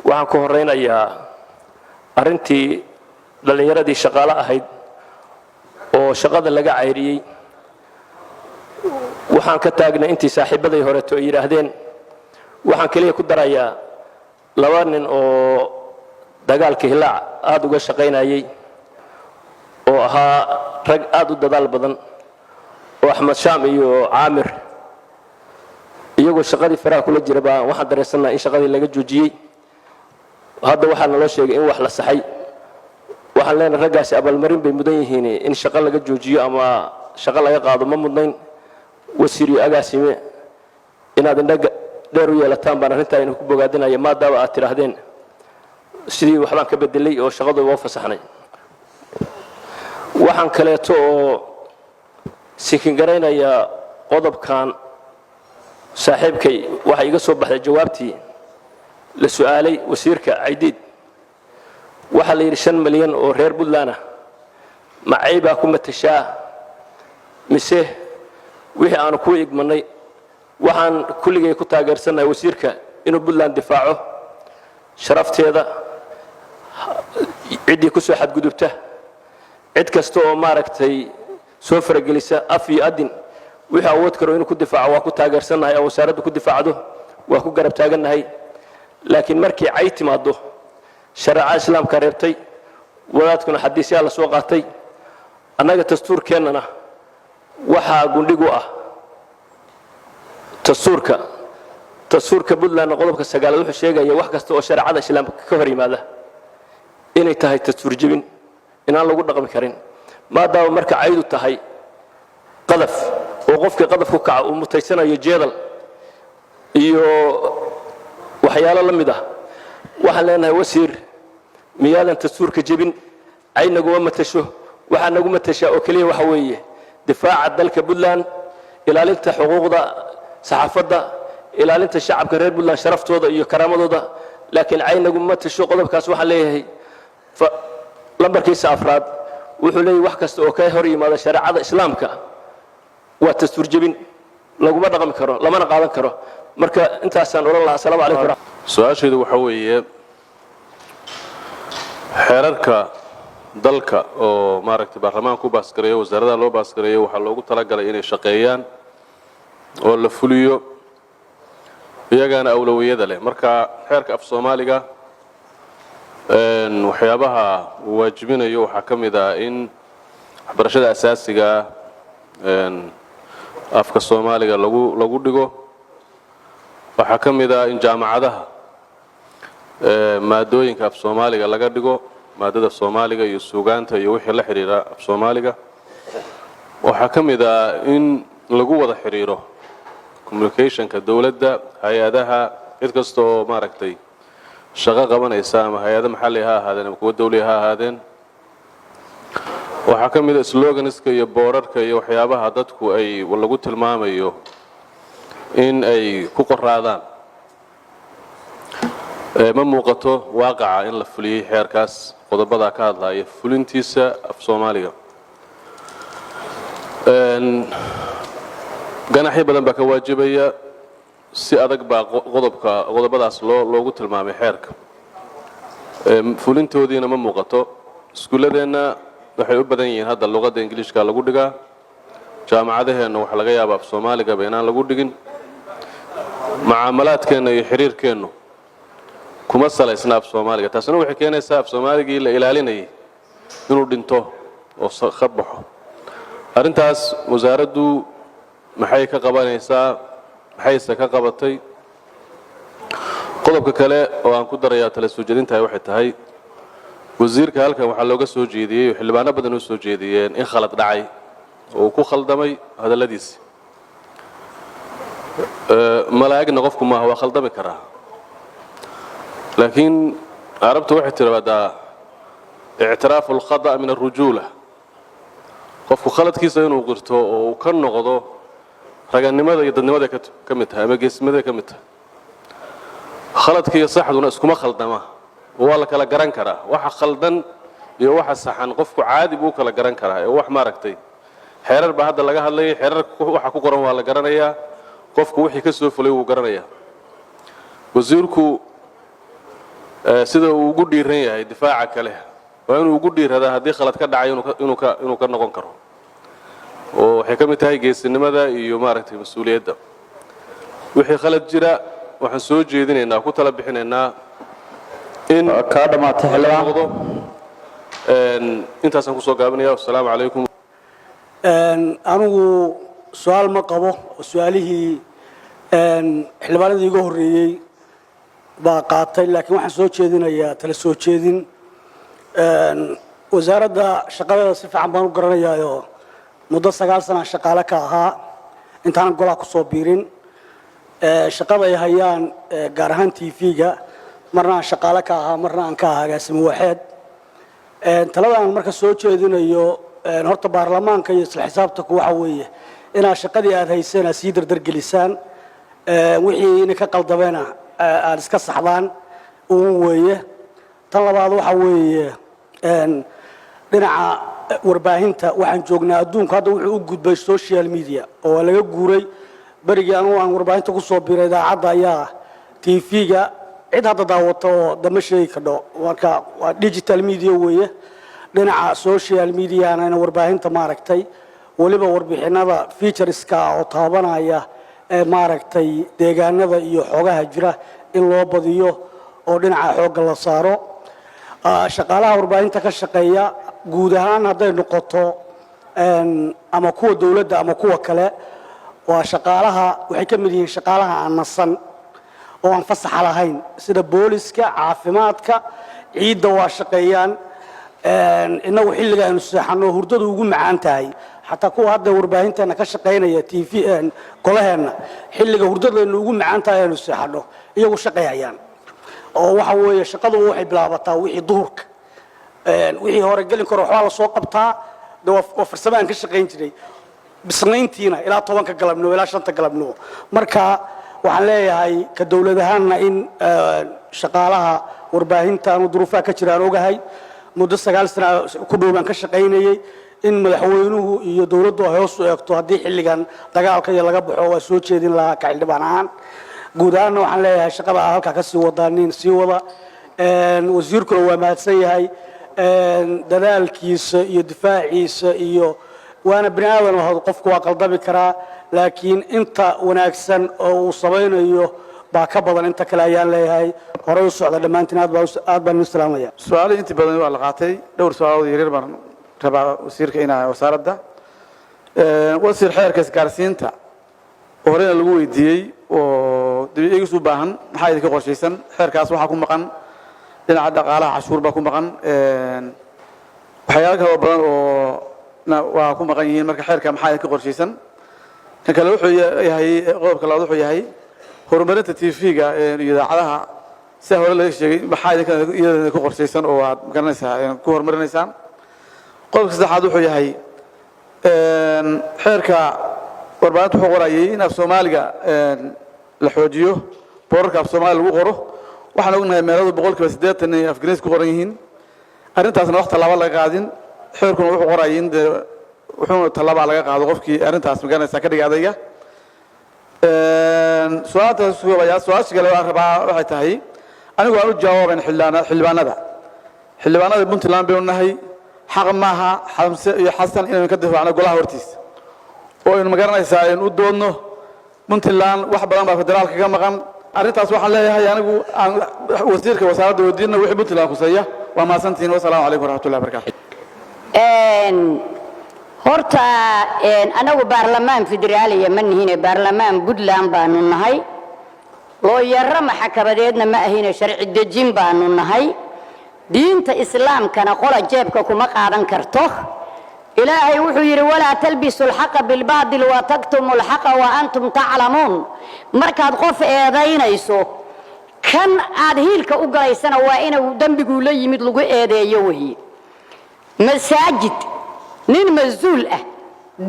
waxaan ku horeynayaa arintii dhalinyaradii shaqaale ahayd oo shaqada laga cayriyay waxaan ka taagnay intii saaxiibaday horeeto ay yiraahdeen waxaan kaliya ku darayaa laba nin oo dagaalka hilaac aad uga shaqeynayay oo ahaa rag aad u dadaal badan oo Axmed Shaam iyo Caamir iyagoo shaqadii faraha kula jiraba waxaan dareesannaa in shaqadii laga joojiyay hadda waxaa naloo sheegay in wax la saxay waxaan leenahay raggaasi abaalmarin bay mudan yihiin in shaqo laga joojiyo ama shaqo laga qaado ma mudnayn wasiiriyo agaasime inaad indhaga dheer u yeelataan baan arrintaa inuu ku bogaadinaya maadaama aad tiraahdeen sidii waxbaan ka bedelay oo shaqadu waa fasaxnay waxaan kaleeto oo sikin garaynaya qodobkan saaxiibkay waxa iga soo baxday jawaabtii la su'aalay wasiirka Caydiid waxa la yiri 5 milyan oo reer Puntland ah macayba ku matashaa mise wixii aan ku igmanay waxaan kulligay ku taageersanahay wasiirka inuu Puntland difaaco sharafteeda cidii ku soo xadgudubta cid kasta oo maaragtay soo faragelisa af iyo adin wixii awood karo inuu ku difaaco waa ku taageersanahay oo wasaaraddu ku difaacdo waa ku garab taaganahay laakiin markii ay timaado shariica islaamka reebtay wadaadkuna xadiisya la soo qaatay annaga dastuurkeennana waxa gundhigu ah dastuurka Puntland qodobka 9 wuxuu sheegaya wax kasta oo shariicada islaamka ka hor yimaada inay tahay dastuur jibin inaan lagu dhaqmi karin maadaama marka aydu tahay qadaf oo qofka qadaf ku kaca uu mutaysanayo jeedal iyo waxyaalo la mid ah waxaan leenahay wasiir miyaadan dastuurka jibin aynagu ma matasho waxa nagu matasha oo kaliya waxa weeye difaaca dalka Puntland ilaalinta xuquuqda saxaafadda ilaalinta shacabka reer Puntland sharaftooda iyo karaamadooda laakiin aynagu ma matasho qodobkaas waxa leeyahay lambarkiisa afraad wuxuu leeyahay wax kasta oo ka hor yimaada shariicada islaamka waa dastuur jibin laguma dhaqmi karo lamana qaadan karo marka intaasaan oran lahaa assalaamu calaykum su'aasheedu waxa weeye xeerarka dalka oo maaragtay baarlamaanku baasgareeyo wasaaradda loo baasgareeyo waxa loogu talagalay inay shaqeeyaan oo la fuliyo iyagana awlawiyada leh marka xeerka af Soomaaliga waxyaabaha waajibinayo waxa kamid ah in waxbarashada asaasiga afka Soomaaliga lagu dhigo waxa kamid ah in jaamacadaha maadooyinka af Soomaaliga laga dhigo maadada Soomaaliga iyo suugaanta iyo wixii la xiriira af Soomaaliga waxa kamid ah in lagu wada xiriiro communicationka dawladda hay'adaha cid kasta oo maaragtay shaqo qabanaysa ama hay'adaha maxalli ah ahaadeen ama kuwa dawli ah ahaadeen waxa kamid ah sloganiska iyo boorarka iyo waxyaabaha dadku ay lagu tilmaamayo in ay ku qoraadaan ma muuqato waaqaca in la fuliyay xeerkaas qodobada ka hadlaya fulintiisa af Soomaaliga ganaxyo badan baa ka waajibaya si adag baa qodobadaas loogu tilmaamay xeerka fulintoodiina ma muuqato iskuuladeenna waxay u badan yihiin hadda luqadda Ingiriiska lagu dhigaa jaamacadaheena waxa laga yaabaa af Soomaaliga inaan lagu dhigin macaamalaadkeena iyo xiriirkeenu kuma salaysna af Soomaaliga taasina waxay keenaysaa af Soomaaligii la ilaalinayay inuu dhinto oo khabaxo arintaas wasaaraddu maxay ka qabanaysaa maxayse ka qabatay qodobka kale oo aan ku darayaa tala soo jeedinta waxay tahay wasiirka halkan waxa looga soo jeediyay xildhibaano badan oo soo jeediyeen in khalad dhacay oo ku khaldamay hadaladiisa malaa'igna qofku ma waa khaldami karaa laakiin arabtu waxay tiraahdaa i'tiraafu al-khata' min ar-rujula qofku khaladkiisa inuu qirto oo ka noqdo raganimada iyo dadnimada ka mid tahay ama geesnimada ka mid tahay khaladkiisa saxduna iskuma khaldama waa la kala garan karaa waxa khaldan iyo waxa saxan qofku caadi buu kala garan karaa ee wax maaragtay xeerar ba hadda laga hadlay xeerar waxa ku qoran waa la garanayaa qofku wixii ka soo fulay uu garanayaa wasiirku sida uu ugu dhiiran yahay difaaca kale waa inuu ugu dhiiradaa haddii khalad ka dhacay inuu ka noqon karo oo waxay ka mid tahay geesinimada iyo maaragtay mas'uuliyadda wixii khalad jira waxaan soo jeedinaynaa ku tala bixinaynaa in ka dhamaatay xilligan intaasaan kusoo gaabinaya assalaamu calaykum anigu su'aal ma qabo su'aalihii xildhibaanadii iga horreeyey baa qaatay laakiin waxaan soo jeedinayaa tala soo jeedin wasaaradda shaqadeeda si fiican baan u garanayaayo muddo 9 sano shaqaale ka ahaa intaanan golaha ku soo biirin shaqada ay hayaan gaar ahaan TV-ga marna aan shaqaale ka ahaa marna aan ka ahaa agaasimo waaxeed taladan marka soo jeedinayo horta baarlamaanka iyo isla xisaabtanku waxa weeye inaad shaqadii aad hayseen aad sii dardargelisaan wixii ka qaldabeena aad iska saxdaan uun weeye tan labaad waxa weeye dhinaca warbaahinta waxaan joognaa adduunka hadda wuxuu u gudbay social media oo laga guuray barigii anigu aan warbaahinta ku soo biiray idaacadda ayaa TV-ga cid hadda daawato oo dama sheegi kadho marka waa digital media weeye dhinaca social media-na warbaahinta maaragtay waliba warbixinada featureska oo taabanaya maaragtay deegaanada iyo xogaha jira in loo badiyo oo dhinaca xoogga la saaro shaqaalaha warbaahinta ka shaqeeya guud ahaan hadday noqoto ama kuwa dawladda ama kuwa kale waa shaqaalaha waxay ka mid yihiin shaqaalaha aan nasan oo aan fasaxa lahayn sida booliska caafimaadka ciidda waa shaqeeyaan inagu xilliga aynu seexano hurdadu ugu macaan tahay xataa kuwa hadda warbaahinteena ka shaqeynaya TV golaheena xilliga hurdadeenu ugu macaan tahay aynu seexano iyagu shaqeeyaan oo waxa weeye shaqadu waxay bilaabataa wixii duhurka wixii hore gelin karo waxa la soo qabtaa oo farsamaan ka shaqeyn jiray bisnayntiina ilaa 10 galabnimo ilaa 5 galabnimo marka waxaan leeyahay ka dawladahaana in shaqaalaha warbaahinta aanu duruufaha ka jiraan ogahay muddo 9 sano ku dhowaan ka shaqeynayay in madaxweynuhu iyo dawladdu ay hoos u eegto haddii xilligan dagaalka iyo laga baxo waa soo jeedin lahaa ka xildhibaan ahaan guud ahaan waxaan leeyahay shaqada halka ka sii wadaanin sii wada wasiirkuna waa mahadsan yahay dadaalkiisa iyo difaaciisa iyo waana bini aadan oo qofku waa qaldami karaa laakiin inta wanaagsan oo uu samaynayo baa ka badan inta kale ayaan leeyahay hore u socda dhamaantiin aad baan u salaamaya su'aalaha inta badan waa la qaatay dhowr su'aalood yaryar baan rabaa wasiirka inaa wasaaradda wasiir xeerka isgaarsiinta horena lagu weydiiyey oo dib u baahan maxaa idinka qorshaysan xeerkaas waxa ku maqan dhinaca dhaqaalaha cashuur baa ku maqan waxyaalo kale badan oo waa ku maqan yihiin marka xeerka maxaa idinka qorshaysan kan kale wuxuu yahay qodobka labaad wuxuu yahay horumarinta TV-ga iyo idaacadaha sida hore laga sheegay maxaa idinka ku qorshaysan oo aad garanaysaa ku horumarinaysaan qodobka saddexaad wuxuu yahay xeerka warbaahinta wuxuu qorayay in af Soomaaliga la xoojiyo boorarka af Soomaaliga lagu qoro waxaan ognahay meeladu 80% ay Afghanistan ku qoran yihiin arrintaasna wax talaabo laga qaadin xeerkuna wuxuu qorayay in wuxuu talaabo laga qaado qofkii arrintaas magaranaysa ka dhigay adayga su'aasha kale waan rabaa waxay tahay anigu aan u jawaaban xildhibaanada Puntland bay nahay xaq maaha Xamse iyo Xasan inaan ka difaacno golaha hortiisa oo in magaranaysaa in u doodno Puntland wax badan baa federaalka ka maqan arrintaas waxaan leeyahay anigu wasiirka wasaaradda wadiina wixii Puntland khusaya waa maasantiin wassalaamu calaykum waraxmatullaahi wabarakaatuh horta anagu baarlamaan federaaliya ma nihiin baarlamaan Puntland baanu nahay loo yarra maxkamadeedna ma ahina sharci dejin baanu nahay diinta islaamkana qola jeebka kuma qaadan karto ilaahay wuxuu yiri wala talbisul haqa bil baadil wa taktumul haqa wa antum ta'lamun markaad qof eedaynayso kan aad hiilka u galaysana waa inuu dambigu la yimid lagu eedeeyo wahi masaajid nin mas'uul ah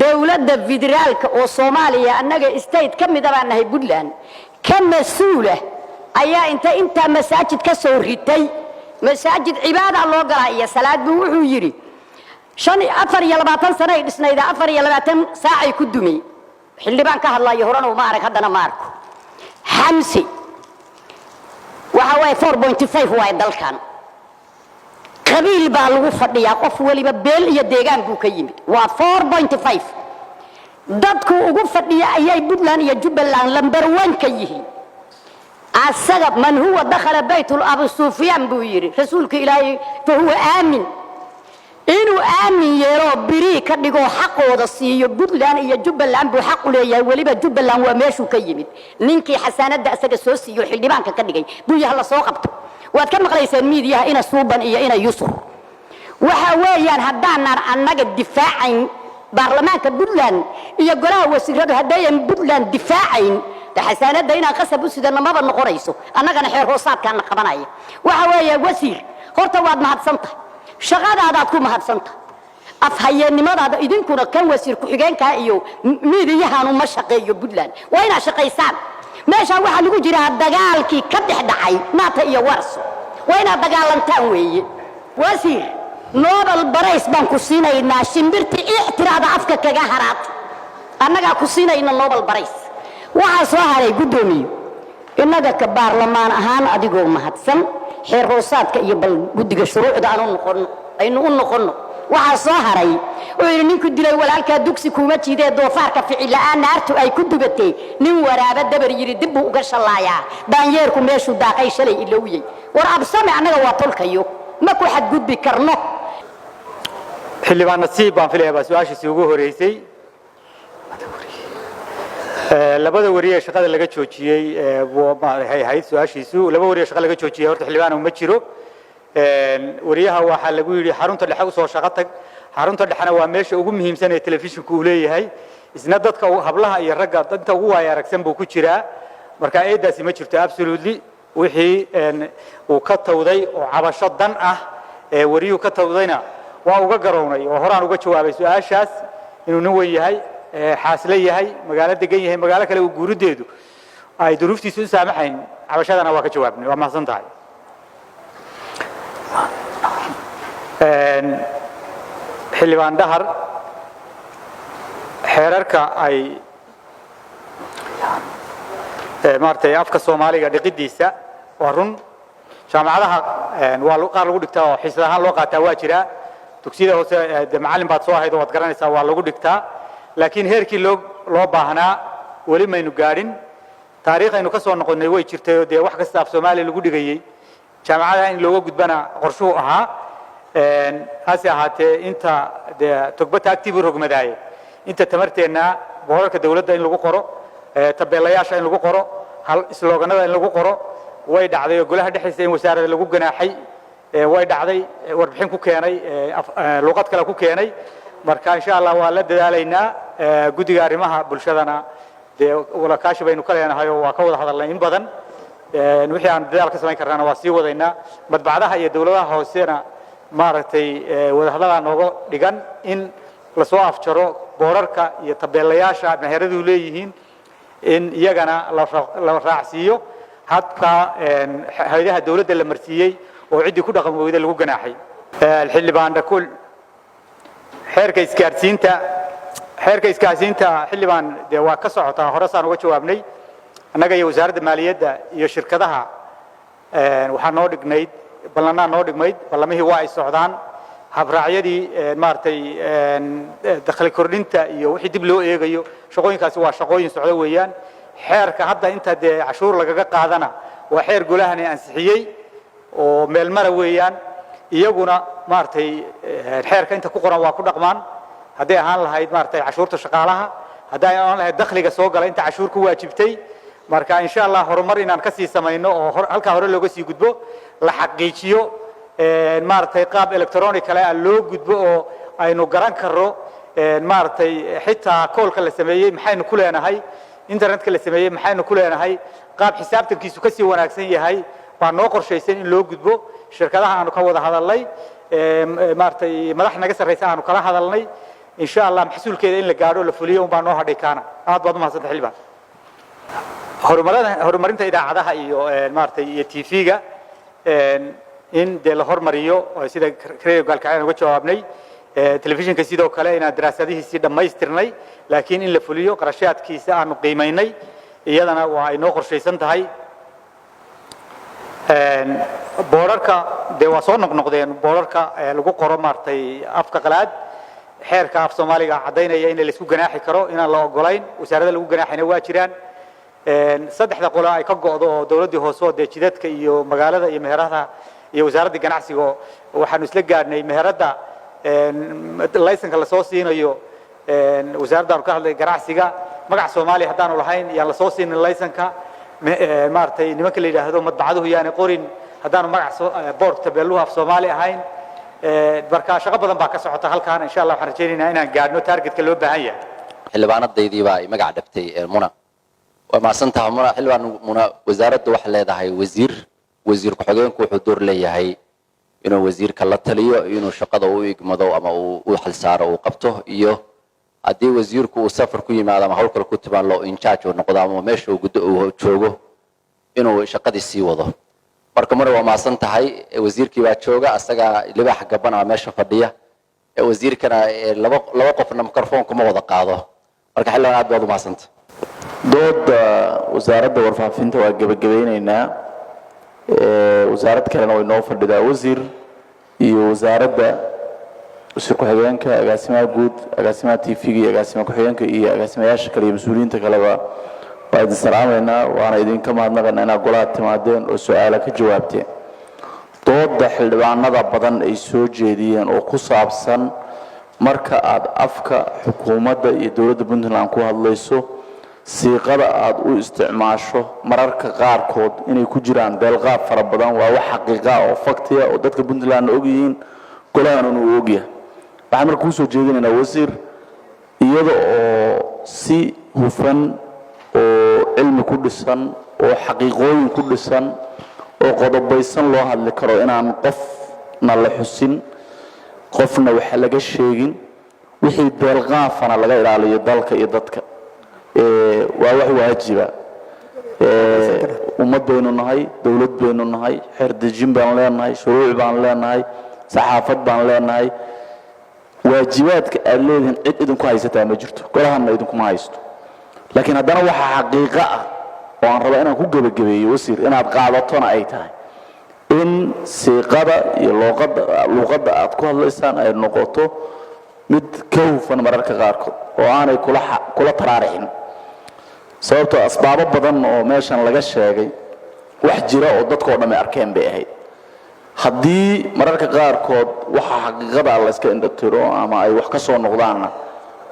dawladda federaalka oo Soomaaliya annaga state kamid ah nahay Puntland ka mas'uul ah ayaa inta masaajid ka soo ritay masaajid cibaada loo galaa iyo salaad buu wuxuu yiri 24 sano ay dhisnayda 24 saac ay ku dumay xildhibaan ka hadlayo horana uma arag haddana ma arko Xamsi وحوي 4.5 واي دلكان قبيل baa lagu fadhiyaa qof waliba beel iyo deegaan buu ka yimid waa 4.5 dadku ugu fadhiya ayay Puntland iyo Jubbaland lambar 1 ka yihiin asaga man huwa dakhala baytul Abu Sufyan buu yiri rasuulka Ilaahay fa huwa aamin inuu aamin yeero biri ka dhigo xaqooda siiyo Puntland iyo Jubbaland buu xaq u leeyahay waliba Jubbaland waa meeshuu ka yimid ninkii xasaanada asaga soo siiyo xildhibaanka ka dhigay buu yahay la soo qabto waad ka maqlayseen miidiyaha ina suuban iyo ina yusuf waxa weeyaan haddaanan annaga difaacayn baarlamaanka Puntland iyo golaha wasiiradu haddayan Puntland difaacayn xasaanada inaan qasab u sidana maba noqonayso annagana xeer hoosaadkaan qabanaya waxa weeye wasiir horta waad mahadsantahay shaqadaadaad ku mahadsantahay afhayeennimadaada idinkuna kan wasiir ku xigeenka iyo miidiyahan uma shaqeeyo Puntland waa ina shaqaysaan meesha waxa lagu jiraa dagaalkii ka dhexdhacay naata iyo warso waa ina dagaalantaan weeye wasiir Nobel Prize baan ku siinaynaa shimbirti ixtiraada afka kaga haraad annaga ku siinayna Nobel Prize waxa soo haray gudoomiye innaga ka baarlamaan ahaan adigoo mahadsan xeer hoosaadka iyo bal gudiga shuruucda aynu u noqono waxa soo haray oo ninku dilay walaalka dugsi kuma jiidee doofaarka ficil la'aan naartu ay ku dubatay nin waraaba dabar yiri dib uu uga shalaaya daanyeerku meeshu daaqay shalay ilowiyay war absame anaga waa tolkayo ma ku xad gudbi karno xildhibaan nasiib baan filayaa su'aashiisii ugu horeysay labada wariye shaqada laga joojiyay waxay ahayd su'aashiisu laba wariye shaqada laga joojiyay horta xildhibaan uma jiro wariyaha waxa lagu yiri xarunta dhexe u soo shaqo tag xarunta dhexena waa meesha ugu muhiimsan ee telefisinku uu leeyahay isna dadka hablaha iyo ragga dadka ugu waaya aragsan buu ku jiraa marka eedaasi ma jirto absolutely wixii uu ka tawday oo cabasho dan ah ee wariyuhu ka tawdayna waa uga garownay oo horaan uga jawaabay su'aashaas inuu nin weyn yahay xaasle yahay magaalo degan yahay magaalo kale uu guurideedu ay duruuftiisu u saamaxayn cabashadana waa ka jawaabnay waa mahadsan tahay xildhibaan dahar xeerarka ay maartay afka Soomaaliga dhiqidiisa waa run jaamacadaha waa qaar lagu dhigtaa oo xiisad ahaan loo qaataa waa jira dugsiyada hoose macallin baad soo haydo waad garanaysaa waa lagu dhigtaa laakiin heerkii loo baahnaa wali maynu gaadhin taariikhaynu ka soo noqonnay way jirtay oo wax kasta af Soomaali lagu dhigayay jaamacadaha in looga gudbana qorshuhu ahaa hase ahaatee inta togbata active rogmadaay inta tamarteena boorarka dawladda in lagu qoro tabeelayaasha in lagu qoro hal sloganada in lagu qoro way dhacday golaha dhexdiisa in wasaaradda lagu ganaaxay way dhacday warbixin ku keenay luqad kale ku keenay marka insha Allah waa la dadaalaynaa gudiga arrimaha bulshadana wala kaashi baynu ka leenahay oo waa ka wada hadalnay in badan wixii aan dadaal ka samayn karnaa waa sii wadaynaa madbacadaha iyo dawladaha hoosena maaragtay wada hadalada nooga dhigan in la soo afjaro boorarka iyo tabeelayaasha meheradu leeyihiin in iyagana la raacsiiyo habka hay'adaha dawladda la marsiiyay oo cidii ku dhaqan weyda lagu ganaaxay xildhibaan dhakul xeerka isgaarsiinta xildhibaan waa ka socotaa hore saan uga jawaabnay annaga iyo wasaaradda maaliyadda iyo shirkadaha waxaa noo dhignayd ballanaa noo dhigmayd ballamihii waa ay socdaan habraacyadii maartay dakhli kordhinta iyo wixii dib loo eegayo shaqooyinkaasi waa shaqooyin socdo weeyaan xeerka hadda inta cashuur lagaga qaadana waa xeer golahani ansixiyey oo meel mara weeyaan iyaguna maartay xeerka inta ku qoran waa ku dhaqmaan hadday ahaan lahayd maartay cashuurta shaqaalaha hadday ahaan lahayd dakhliga soo gala inta cashuur ku waajibtay marka insha Allah horumar inaan ka sii sameeyno oo halka hore looga sii gudbo la xaqiijiyo maartay qaab electronic kale loo gudbo oo aynu garan karro maartay xitaa koolka la sameeyay maxaynu ku leenahay internetka la sameeyay maxaynu ku leenahay qaab xisaabtankiisu ka sii wanaagsan yahay baa noo qorshaysan in loo gudbo shirkadaha aanu ka wada hadalnay maartay madax naga sareysa aanu kala hadalnay insha Allah maxsuulkeeda in la gaaro la fuliyo baa noo hadhay kaana aad baad u mahadsantahay xilbaan horumarinta idaacadaha iyo maartay iyo TV-ga in la hormariyo sida radio galkacaan uga jawaabnay telefishinka sidoo kale inaan daraasadihiisii dhammaystirnay laakiin in la fuliyo qarashaadkiisa aanu qiimaynay iyadana waa ay noo qorshaysan tahay boorarka de waa soo noqnoqdeen boorarka lagu qoro maartay afka qalaad xeerka af Soomaaliga cadeynaya in la isku ganaaxi karo inaan la ogolayn wasaaradda lagu ganaaxina waa jiraan saddexda qolo ay ka go'do oo dawladda hoose oo jidadka iyo magaalada iyo meheradaha iyo wasaaradda ganacsiga waxaanu isla gaarnay meherada laysanka la soo siinayo wasaaradda ka hadlay ganacsiga magac Soomaali hadaan u lahayn iyaan la soo siinin laysanka maartay nimanka la yiraahdo madbacaduhu yaani qorin hadaan magac board tabeeluhu af Soomaali ahayn barka shaqo badan baa ka socota halkaan insha Allah waxaan rajaynaynaa inaan gaadhno targetka loo baahan yahay xildhibaanadeydii baa ay magac dhabtay muna وما سنتها منا حلوة منا وزارة واحد لها هاي وزير كحجين كوحد دور ليه هاي إنه وزير كلا تليه إنه شقده ويج مضوا أما وحل سعره وقبته إياه عدي وزير كو سفر كوي ما على محول كل كتب عن لو إنشاء ونقضى ماشي وجد وشوجه إنه شقد السي وضه مركمر وما سنتها هاي وزير كي بعد شوجه أستجا اللي بحق جبنا ماشي فضيه وزير كان لوقف الميكروفون كم وضع قاضه مرك حلو عاد وضو ما سنت dood wasaaradda warfaafinta waa gabagabaynaynaa wasaarad kalena way noo fadhidaa wasiir iyo wasaaradda wasiir ku-xigeenka agaasimaha guud agaasimaha TV-ga iyo agaasimaha ku-xigeenka iyo agaasimayaasha kale iyo mas'uuliyiinta kaleba waa idin salaamaynaa waana idinka mahadnaqaynaa inaad golaha timaadeen oo su'aalo ka jawaabteen dooda xildhibaanada badan ay soo jeediyeen oo ku saabsan marka aad afka xukuumadda iyo dawladda Puntland ku hadlayso siiqada aad u isticmaasho mararka qaarkood inay ku jiraan deelqaab fara badan waa wax xaqiiqa oo faktiya oo dadka Puntland og yihiin golahan uu og yahay waxaan markaa soo jeedinaynaa wasiir iyada oo si hufan oo cilmi ku dhisan oo xaqiiqooyin ku dhisan oo qodobaysan loo hadli karo inaan qofna la xusin qofna waxa laga sheegin wixii deelqaafana laga ilaaliyo dalka iyo dadka waa wax waajiba ummad baynu nahay dawlad baynu nahay xeer dejin baan leenahay shuruuc baan leenahay saxaafad baan leenahay waajibaadka aad leedihiin cid idinku haysataa ma jirto golahanna idinkuma haysto laakiin haddana waxa xaqiiqo ah oo aan rabaa inaan ku gabagabeeyo wasiir inaad qaadatona ay tahay in siiqada iyo luqadda aad ku hadlaysaan ay noqoto mid ka hufan mararka qaarkood oo aanay kula taraarixin sababtoo asbaabo badan oo meeshan laga sheegay wax jira oo dadka oo dhan ay arkeen bay ahayd haddii mararka qaarkood waxa xaqiiqada la iska indhatiro ama ay wax ka soo noqdaanna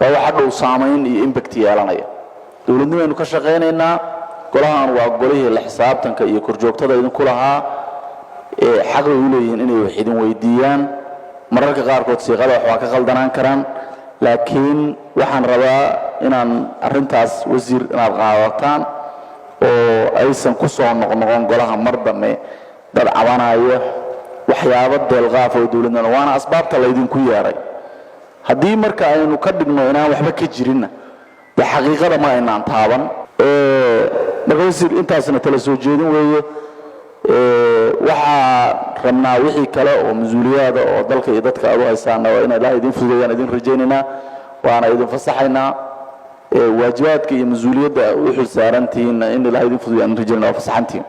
waa waxa dhow saameyn iyo impact yeelanaya dawladnimadeennu ka shaqaynaynaa golahan waa golihii la xisaabtanka iyo korjoogtada idinku lahaa xaq u leeyihiin inay wax idin weydiiyaan mararka qaarkood siiqada wax waa ka qaldanaan karaan laakiin waxaan rabaa inaan arintaas wasiir inaad qaadataan oo aysan ku soo noqon golaha mar dambe dad cabanayo waxyaabo deelqaaf oo dawladna waana asbaabta la idinku yeeray haddii marka aynu ka dhigno inaan waxba ka jirinna xaqiiqada ma aynaan taaban marka wasiir intaasna tala soo jeedin weeye waxaa rabnaa wixii kale oo mas'uuliyada oo dalka iyo dadka aad u haysaana waa in Ilaahay idin fududeeyaan idin rajaynaynaa waana idin fasaxaynaa waajibaadka iyo mas'uuliyadda u xil saarantihiin in Ilaahay idin fududeeyaan rajaynaynaa fasaxantiin